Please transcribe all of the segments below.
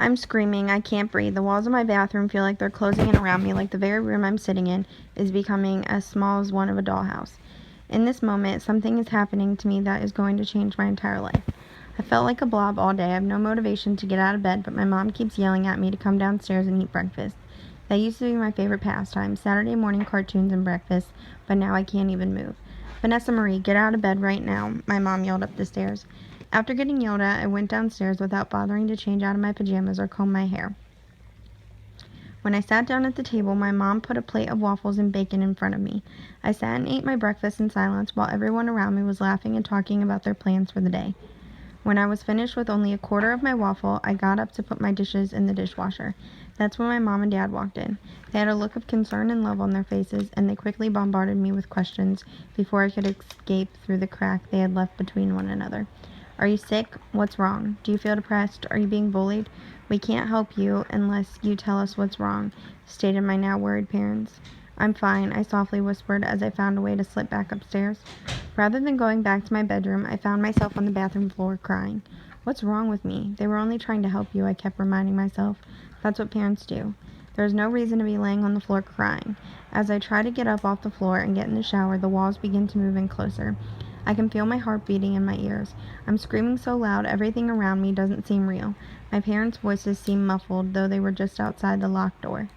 I'm screaming. I can't breathe. The walls of my bathroom feel like they're closing in around me, like the very room I'm sitting in is becoming as small as one of a dollhouse. In this moment, something is happening to me that is going to change my entire life. I felt like a blob all day. I have no motivation to get out of bed, but my mom keeps yelling at me to come downstairs and eat breakfast. That used to be my favorite pastime, Saturday morning cartoons and breakfast, but now I can't even move. Vanessa Marie, get out of bed right now, my mom yelled up the stairs. After getting yelled at, I went downstairs without bothering to change out of my pajamas or comb my hair. When I sat down at the table, my mom put a plate of waffles and bacon in front of me. I sat and ate my breakfast in silence while everyone around me was laughing and talking about their plans for the day. When I was finished with only a quarter of my waffle, I got up to put my dishes in the dishwasher. That's when my mom and dad walked in. They had a look of concern and love on their faces, and they quickly bombarded me with questions before I could escape through the crack they had left between one another. Are you sick? What's wrong? Do you feel depressed? Are you being bullied? We can't help you unless you tell us what's wrong, stated my now worried parents. I'm fine, I softly whispered as I found a way to slip back upstairs. Rather than going back to my bedroom, I found myself on the bathroom floor crying. What's wrong with me? They were only trying to help you, I kept reminding myself. That's what parents do. There is no reason to be laying on the floor crying. As I try to get up off the floor and get in the shower, the walls begin to move in closer. I can feel my heart beating in my ears. I'm screaming so loud, everything around me doesn't seem real. My parents' voices seem muffled, though they were just outside the locked door.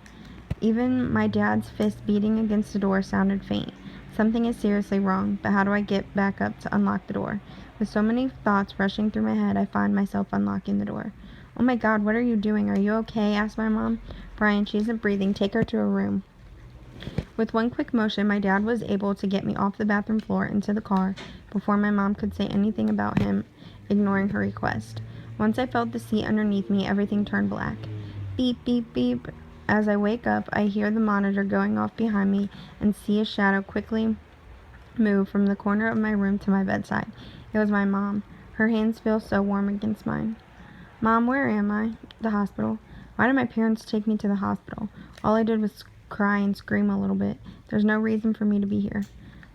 Even my dad's fist beating against the door sounded faint. Something is seriously wrong, but how do I get back up to unlock the door? With so many thoughts rushing through my head, I find myself unlocking the door. Oh my God, what are you doing? Are you okay? Asked my mom. Brian, she isn't breathing. Take her to her room. With one quick motion, my dad was able to get me off the bathroom floor into the car before my mom could say anything about him ignoring her request. Once I felt the seat underneath me, everything turned black. Beep, beep, beep. As I wake up, I hear the monitor going off behind me and see a shadow quickly move from the corner of my room to my bedside. It was my mom. Her hands feel so warm against mine. Mom, where am I? The hospital. Why did my parents take me to the hospital? All I did was cry and scream a little bit. There's no reason for me to be here.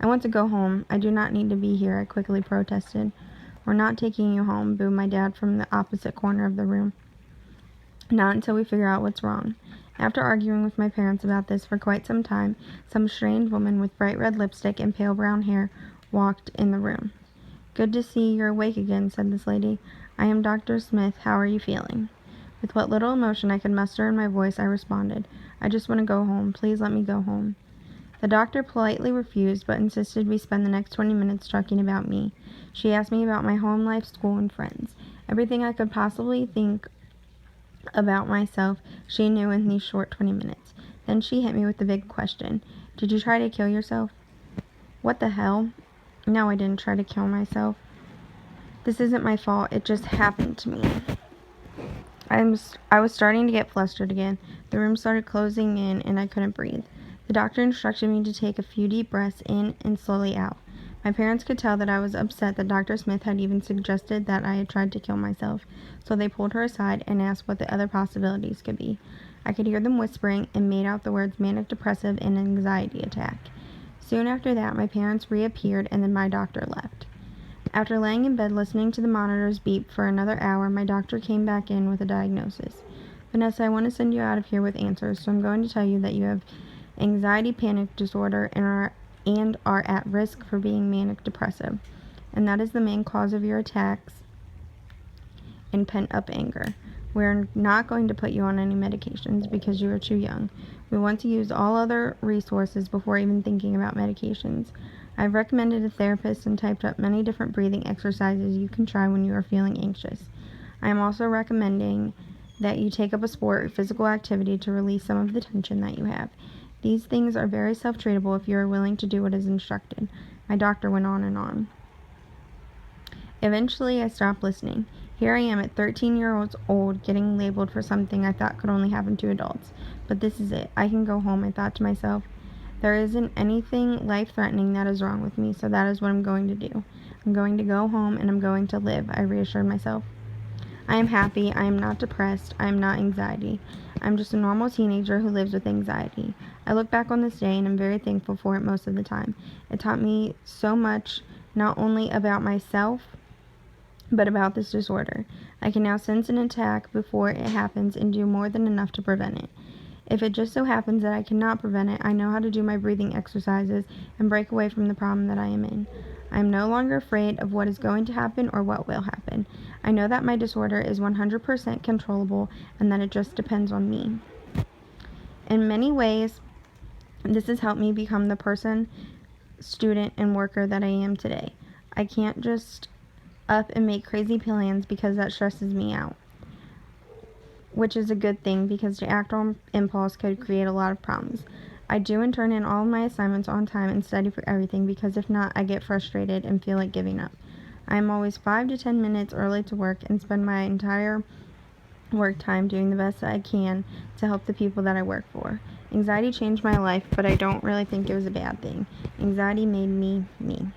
I want to go home. I do not need to be here, I quickly protested. We're not taking you home, boomed my dad from the opposite corner of the room. Not until we figure out what's wrong. After arguing with my parents about this for quite some time, some strange woman with bright red lipstick and pale brown hair walked in the room. Good to see you're awake again, said this lady. I am Dr. Smith. How are you feeling? With what little emotion I could muster in my voice, I responded, I just want to go home. Please let me go home. The doctor politely refused, but insisted we spend the next 20 minutes talking about me. She asked me about my home life, school, and friends. Everything I could possibly think about myself she knew in these short 20 minutes. Then she hit me with the big question. Did you try to kill yourself? What the hell? No, I didn't try to kill myself. This isn't my fault. It just happened to me. I was starting to get flustered again. The room started closing in and I couldn't breathe. The doctor instructed me to take a few deep breaths in and slowly out. My parents could tell that I was upset that Dr. Smith had even suggested that I had tried to kill myself, so they pulled her aside and asked what the other possibilities could be. I could hear them whispering and made out the words manic depressive and anxiety attack. Soon after that, my parents reappeared and then my doctor left. After laying in bed listening to the monitors beep for another hour, my doctor came back in with a diagnosis. Vanessa, I want to send you out of here with answers, so I'm going to tell you that you have anxiety panic disorder and are at risk for being manic depressive. And that is the main cause of your attacks and pent-up anger. We're not going to put you on any medications because you are too young. We want to use all other resources before even thinking about medications. I've recommended a therapist and typed up many different breathing exercises you can try when you are feeling anxious. I am also recommending that you take up a sport or physical activity to release some of the tension that you have. These things are very self-treatable if you are willing to do what is instructed. My doctor went on and on. Eventually, I stopped listening. Here I am at 13 years old getting labeled for something I thought could only happen to adults. But this is it. I can go home, I thought to myself. There isn't anything life-threatening that is wrong with me, so that is what I'm going to do. I'm going to go home and I'm going to live, I reassured myself. I am happy. I am not depressed. I am not anxiety. I'm just a normal teenager who lives with anxiety. I look back on this day and I'm very thankful for it most of the time. It taught me so much, not only about myself, but about this disorder. I can now sense an attack before it happens and do more than enough to prevent it. If it just so happens that I cannot prevent it, I know how to do my breathing exercises and break away from the problem that I am in. I am no longer afraid of what is going to happen or what will happen. I know that my disorder is 100% controllable and that it just depends on me. In many ways, this has helped me become the person, student, and worker that I am today. I can't just up and make crazy plans because that stresses me out, which is a good thing because to act on impulse could create a lot of problems. I do and turn in all of my assignments on time and study for everything because if not, I get frustrated and feel like giving up. I am always 5 to 10 minutes early to work and spend my entire work time doing the best that I can to help the people that I work for. Anxiety changed my life, but I don't really think it was a bad thing. Anxiety made me me.